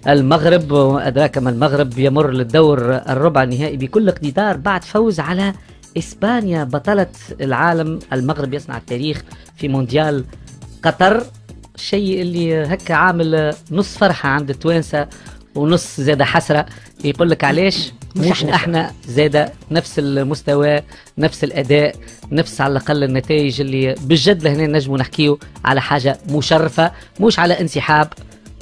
المغرب وأدراك ما المغرب يمر للدور الربع النهائي بكل اقتدار بعد فوز على إسبانيا بطلة العالم. المغرب يصنع التاريخ في مونديال قطر، الشيء اللي هكا عامل نص فرحة عند التوانسة ونص زادة حسرة. يقول لك علاش مش احنا زادة نفس المستوى نفس الأداء نفس على الأقل النتائج اللي بجد لهنا نجموا نحكيو على حاجة مشرفة مش على انسحاب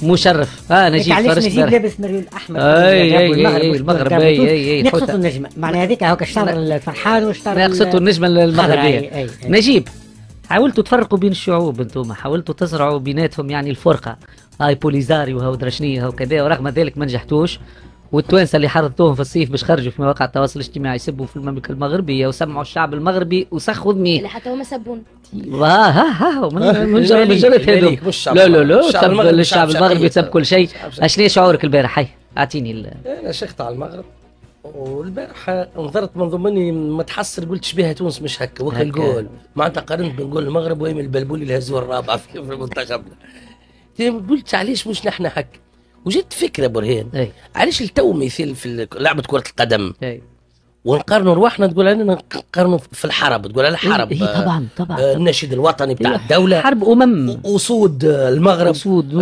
مشرف. نجيب علاش نجيب لابس مريول احمر. المغرب نقصد النجمه معناها هذيك هاكا الشهر الفرحان والشهر نقصد النجمه المغربيه. نجيب حاولتوا تفرقوا بين الشعوب، انتم حاولتوا تزرعوا بيناتهم يعني الفرقه، هاي بوليزاريو وهو درشنيه وكذا، ورغم ذلك ما نجحتوش. والتوانسه اللي حرضتوهم في الصيف باش خرجوا في مواقع التواصل الاجتماعي يسبوا في المملكه المغربيه وسمعوا الشعب المغربي وسخوا دميه. لا حتى هما سبون. ها من جرت هذوك. لا الشعب المغربي سب كل شيء. اشنو شعورك البارح؟ هاي اعطيني. انا شيخت على المغرب والبارح نظرت من ضمني متحسر قلت شبيها تونس مش هكا وكالجول معناتها قارنت بين جول المغرب وايمن البلبولي اللي هزوا الرابعه في منتخبنا. قلت علاش مش نحن هكا؟ وجدت فكره برهان علاش التو مثال في لعبه كره القدم ونقارنوا رواحنا تقول علينا نقارنوا في الحرب، تقول على الحرب طبعا النشيد الوطني بتاع الدوله، حرب اسود المغرب، اسود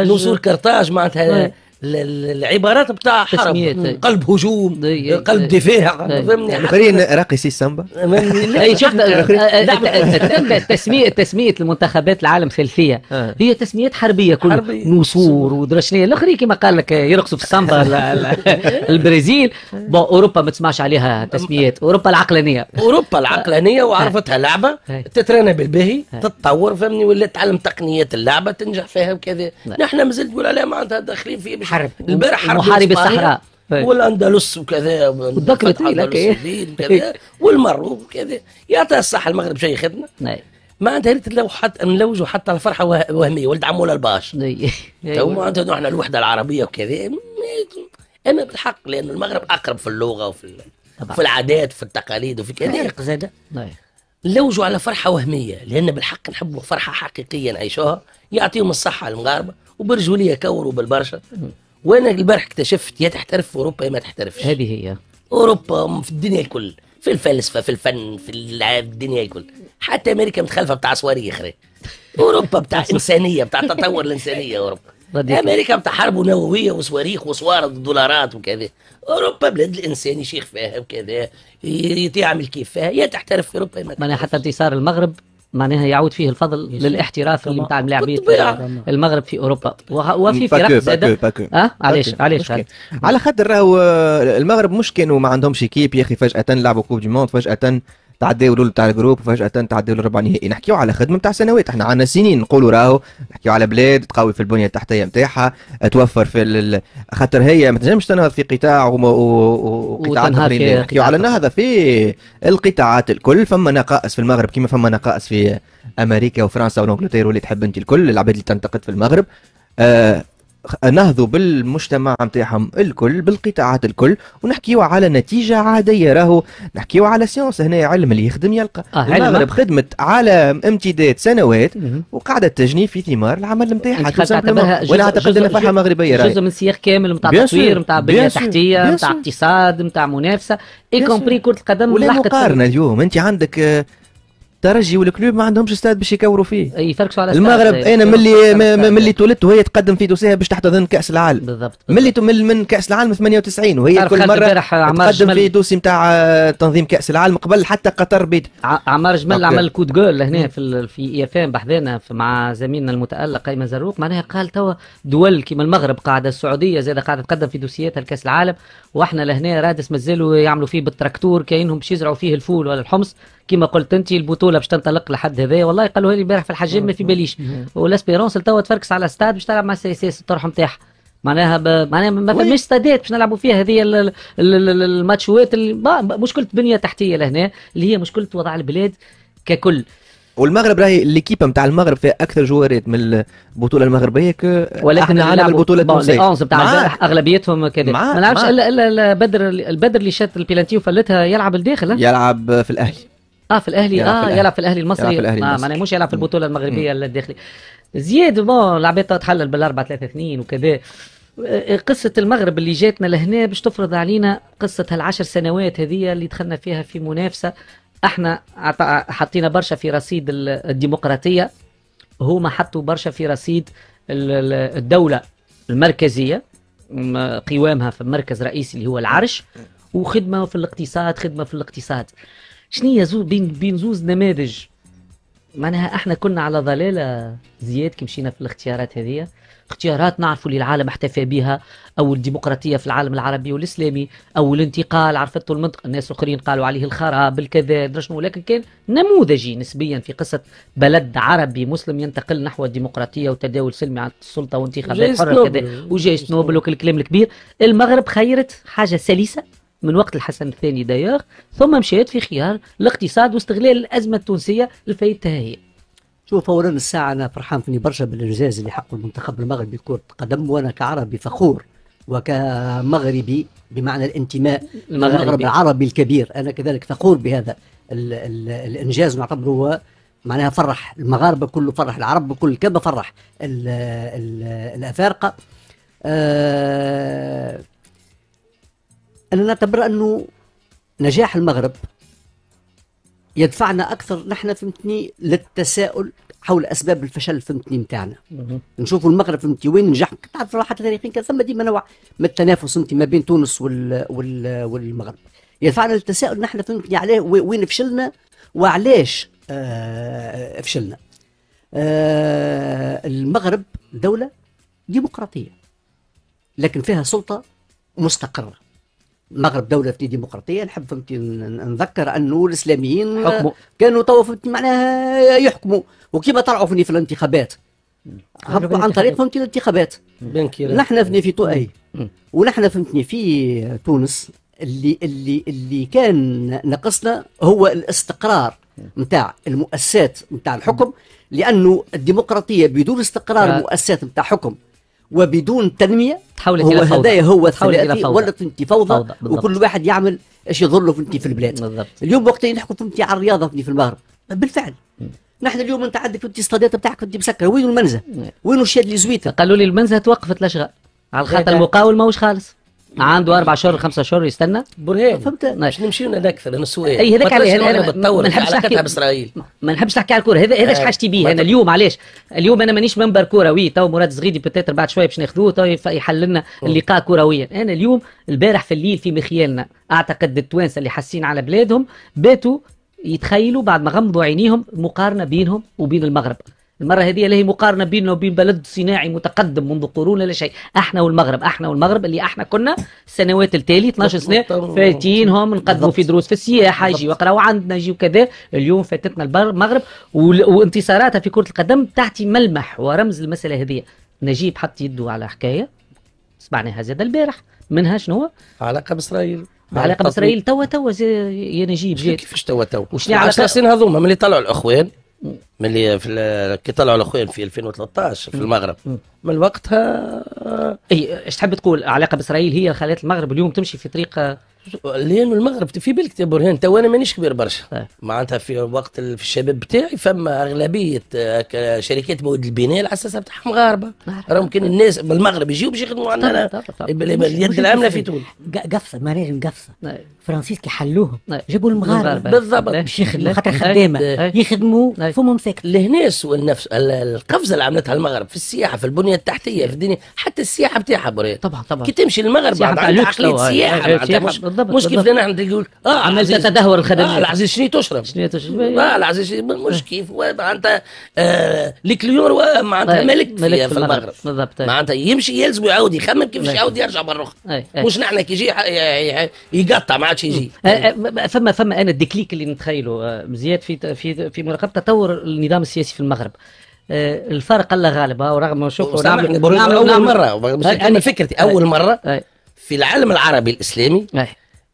نصور قرطاج معناتها العبارات بتاع حرب، قلب هجوم قلب دفاع، فهمني؟ الاخرين راقصي السامبا. اي شفنا تسميه المنتخبات العالم الثالثيه هي تسميات حربيه كلها، نصور ودرشنيه. الاخرين كما قال لك يرقصوا في السامبا البرازيل. اوروبا ما تسمعش عليها تسميات، اوروبا العقلانيه وعرفتها لعبه تترنى بالباهي تتطور، فهمني؟ ولا تعلم تقنيات اللعبه تنجح فيها وكذا. نحن مازلت نقول عليها معناتها داخلين في حرب البارح حرب محارب الصحراء والاندلس وكذا وكذا والمرو وكذا. يعطيها الصحه المغرب شيء خدنا معناتها ريت لو حتى نلوجوا حتى على فرحه وهميه ولد عمونا الباش تو معناتها نحن الوحده العربيه وكذا. انا بالحق لان المغرب اقرب في اللغه وفي العادات وفي التقاليد وفي كذا زاد نلوجوا على فرحه وهميه لان بالحق نحبوا فرحه حقيقيه نعيشوها. يعطيهم الصحه المغاربه وبرجوليه كوروا بالبرشا. وانا البارح اكتشفت يا تحترف في اوروبا يا ما تحترفش. هذه هي اوروبا في الدنيا الكل، في الفلسفه في الفن في الدنيا الكل. حتى امريكا متخلفه بتاع صواريخ. اوروبا بتاع انسانيه بتاع تطور الانسانيه. اوروبا امريكا بتاع حرب نوويه وصواريخ وصوارد ودولارات وكذا. اوروبا بلاد الانسان يشيخ فيها وكذا يعمل كيف فيها. يا تحترف في اوروبا يا ما حتى انتصار المغرب معناها يعود فيه الفضل للاحتراف اللي نتاع ملاعبيه المغرب في اوروبا وفي فرق زاده. علاش على خاطر راهو المغرب مش كانوا ما عندهمش كيب يا اخي فجاه لعبوا كوب دي موند، فجاه تعداو دول تاع الجروب وفجاه تعداو للربع نهائي. نحكيو على خدمه تاع سنوات، احنا عندنا سنين نقولوا راهو نحكيو على بلاد تقوي في البنيه التحتيه نتاعها، توفر في خاطر هي ما تنجمش تنهض في قطاع وقطاعات اخرين. نحكيو على النهضه في القطاعات الكل. فما نقائص في المغرب كما فما نقائص في امريكا وفرنسا وانجلترا واللي تحب انت الكل العباد اللي تنتقد في المغرب. نهضوا بالمجتمع نتاعهم الكل بالقطاعات الكل ونحكيو على نتيجه عاديه. راهو نحكيو على سيونس هنا علم اللي يخدم يلقى. المغرب خدمت على امتداد سنوات وقاعده تجني في ثمار العمل نتاعها. وانا اعتقد انها فرحه مغربيه جزء من سياق كامل نتاع تطوير نتاع بنيه تحتيه نتاع اقتصاد نتاع منافسه اي كومبري كره القدم. ولا مقارنه اليوم انت عندك ترجي والكلوب ما عندهمش استاد باش يكوروا فيه. يفرقوا على المغرب. انا ملي تولدت وهي تقدم في دوسيها باش تحتضن كاس العالم. بالضبط. ملي من كاس العالم 98 وهي كل مره تقدم في دوسي نتاع تنظيم كاس العالم قبل حتى قطر بيت. عمار جمل عمل كود جول هنا في اي اف ام بحذانا مع زميلنا المتالق ايمن زروق. معناها قال توا دول كيما المغرب قاعده السعوديه زاده قاعده تقدم في دوسياتها لكاس العالم واحنا لهنا رادس مازالوا يعملوا فيه بالتراكتور كاينهم باش يزرعوا فيه الفول ولا الحمص. كما قلت انت البطوله باش تنطلق لحد هذا. والله قالوا لي البارح في الحجام ما في باليش والاسبيرونس توا تفركس على استاد باش تلعب مع سي اس اس الطرح نتاعها. معناها ما فماش استادات باش نلعبوا فيها. هذه الماتشوات مشكله بنيه تحتيه لهنا اللي هي مشكله وضع البلاد ككل. والمغرب راهي ليكيبا نتاع المغرب فيها اكثر جوارات من البطوله المغربيه ولكن عندنا البطوله التونسيه 11 نتاع البارح اغلبيتهم كذا. ما نعرفش الا البدر اللي شات البيلانتي وفلتها يلعب الداخل. يلعب في الاهلي. في الاهلي يلعب في الاهلي المصري. معناها مش يلعب في البطوله المغربيه الداخلي. زياد بون العباد تحلل بالأربعة 3-2 وكذا. قصة المغرب اللي جاتنا لهنا باش تفرض علينا قصة هال10 سنوات هذه اللي دخلنا فيها في منافسة. احنا حطينا برشا في رصيد الديمقراطية، هما حطوا برشا في رصيد الدولة المركزية، قوامها في مركز رئيسي اللي هو العرش، وخدمة في الاقتصاد. شنية بين زوز نماذج. معناها احنا كنا على ضلالة زياد كي مشينا في الاختيارات هذه، اختيارات نعرفوا اللي العالم احتفى بها، او الديمقراطيه في العالم العربي والاسلامي، او الانتقال عرفته المنطقه، الناس الاخرين قالوا عليه الخراب الكذا درشنو، ولكن كان نموذجي نسبيا في قصه بلد عربي مسلم ينتقل نحو الديمقراطيه وتداول سلمي على السلطه وانتخابات حره كذا وجائزه نوبل وكل الكلام الكبير. المغرب خيرت حاجه سلسه من وقت الحسن الثاني دايوغ، ثم مشيت في خيار الاقتصاد واستغلال الازمه التونسيه لفايدتها هي. شوف اولا الساعه انا فرحان فيني برشا بالانجاز اللي حقه المنتخب المغربي كرة قدم، وانا كعربي فخور وكمغربي بمعنى الانتماء المغرب العربي الكبير، انا كذلك فخور بهذا الانجاز، ونعتبره هو معناها فرح المغاربه كله، فرح العرب كل كما فرح الافارقه. انا نعتبر انه نجاح المغرب يدفعنا اكثر نحن فهمتني للتساؤل حول اسباب الفشل فهمتني نتاعنا. نشوفوا المغرب فهمتني وين نجح، تعرف حتى تاريخيا كان ثم ديما نوع من التنافس فهمتني ما بين تونس والمغرب. يدفعنا للتساؤل نحن فهمتني عليه وين فشلنا وعلاش فشلنا. المغرب دولة ديمقراطية لكن فيها سلطة مستقرة. المغرب دولة في ديمقراطية، نحب فهمتي نذكر أنه الإسلاميين كانوا توا فهمتي معناها يحكموا، وكيما طلعوا فهمتي في الانتخابات عن طريق فهمتي الانتخابات. نحن فهمتي في أي ونحن فهمتني في تونس اللي كان ناقصنا هو الاستقرار نتاع المؤسسات نتاع الحكم، لأنه الديمقراطية بدون استقرار المؤسسات نتاع حكم وبدون تنميه تحولت الى فوضى. هدايا هو الثلاثي ولات انت فوضى وكل واحد يعمل ايش يظل له في البلاد. بالضبط. اليوم وقت نحكوا في على الرياضه في المغرب بالفعل نحن اليوم انت عندك في الصادات بتاعك انت مسكره، وين المنزه؟ وين الشاد اللي زويته؟ قالوا لي المنزه توقفت الاشغال على خاطر المقاول ماهوش خالص، عنده 4 شهور 5 شهور يستنى. برهان فهمت؟ باش نمشيو نكثر السؤال اي هذاك عليه انا ما نحبش نحكي باسرائيل، ما نحبش نحكي على الكوره، هذا حاجتي به انا اليوم. علاش اليوم انا مانيش منبر كروي، تو مراد زغيدي بتاتر بعد شويه باش ناخذوه تو يحل لنا اللقاء كرويا. انا اليوم البارح في الليل في مخيالنا اعتقد التوانسه اللي حاسين على بلادهم باتوا يتخيلوا بعد ما غمضوا عينيهم مقارنه بينهم وبين المغرب. المرة هذه لا هي مقارنة بيننا وبين بلد صناعي متقدم منذ قرون لا شيء، احنا والمغرب اللي احنا كنا السنوات التالي 12 سنة فاتينهم نقدموا في دروس في السياحة يجي ويقراوا عندنا يجي وكذا. اليوم فاتتنا المغرب وانتصاراتها في كرة القدم تعطي ملمح ورمز المسألة هذه. نجيب حط يده على حكاية سمعناها زاد البارح، منها شنو؟ علاقة بإسرائيل. علاقة بإسرائيل توا يا نجيب جات كيفاش توا وشنو 10 سنين هذوما من اللي طلعوا الأخوان، من اللي كي طلعوا الاخوان في 2013 في المغرب، من وقتها اي ايش تحب تقول؟ علاقه باسرائيل هي خلات المغرب اليوم تمشي في طريق لين المغرب في بالك يا برهان. تو انا مانيش كبير برشا معناتها في وقت في الشباب بتاعي فما اغلبيه شركات مواد البناء الاساس بتاعهم مغاربه، راهم كان الناس بالمغرب يجيو باش يخدموا عندنا اليد العامله في تونس. قفصه مراجل قفصه فرانسيس كي حلوهم جابوا المغاربه بالضبط باش يخدموا خاطر خدامه يخدموا فمهم ساكت. لهنا سؤال نفس القفزه اللي عملتها المغرب في السياحه في البنيه التحتيه في الدنيا حتى السياحه بتاعها برهان. طبعا كي تمشي للمغرب بعد عندها عقليه سياحه مش كيف لنا عند يقول عملت تدهور الخدمات. العزيز شنو تشرب؟ العزيز مش كيف معناتها الكليور معناتها ملك في المغرب بالضبط. معناتها يمشي يلزم يعاود يخمم كيفاش يعاود يرجع بالرخ، مش نحن كي يجي يقطع ما عادش يجي. فما انا الديكليك اللي نتخيله زياد في مراقبه تطور النظام السياسي في المغرب. الفرق الله غالب ورغم شوفوا اول مره انا فكرتي اول مره في العالم العربي الاسلامي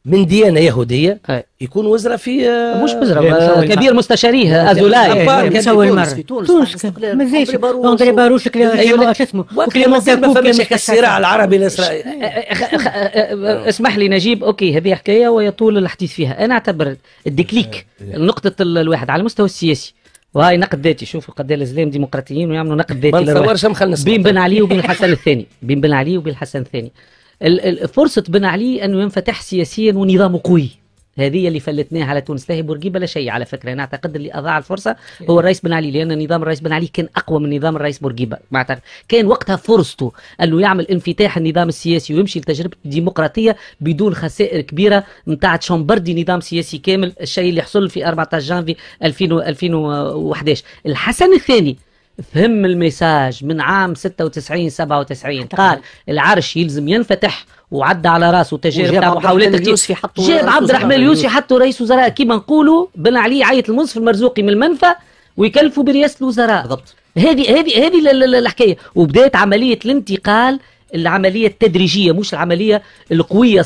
من ديانه يهوديه يكون وزراء في مش وزراء كبير مستشاريه ازولاي مسوي المره في تونس مازالش اندري باروش اسمه ما فماش الصراع العربي الاسرائيلي. اسمح لي نجيب اوكي هذه حكايه ويطول الحديث فيها. انا اعتبر الديكليك نقطه الواحد على المستوى السياسي وهاي نقد ذاتي. شوفوا قد ايه الاسلام ديمقراطيين ويعملوا نقد ذاتي. ما نتصورش مخلنا بين بن علي وبين الحسن الثاني. بين بن علي وبين الحسن الثاني. فرصة بن علي أنه ينفتح سياسيا ونظامه قوي، هذه اللي فلتناها على تونس. لا بورقيبة لا شيء على فكرة. أنا أعتقد اللي أضاع الفرصة هو الرئيس بن علي، لأن نظام الرئيس بن علي كان أقوى من نظام الرئيس بورقيبة. كان وقتها فرصته أنه يعمل انفتاح النظام السياسي ويمشي لتجربة الديمقراطية بدون خسائر كبيرة نتاع تشامبردي نظام سياسي كامل، الشيء اللي حصل في 14 جانفي 2011. الحسن الثاني فهم الميساج من عام 96 97، قال العرش يلزم ينفتح وعدى على راسه تجارب تاع محاولات جاب عبد الرحمن اليوسفي حطوا رئيس وزراء. كيما نقولوا بن علي عيط المنصف المرزوقي من المنفى ويكلفوا برئاسة الوزراء. بالضبط. هذه الحكايه، وبدات عمليه الانتقال، العمليه التدريجيه مش العمليه القويه.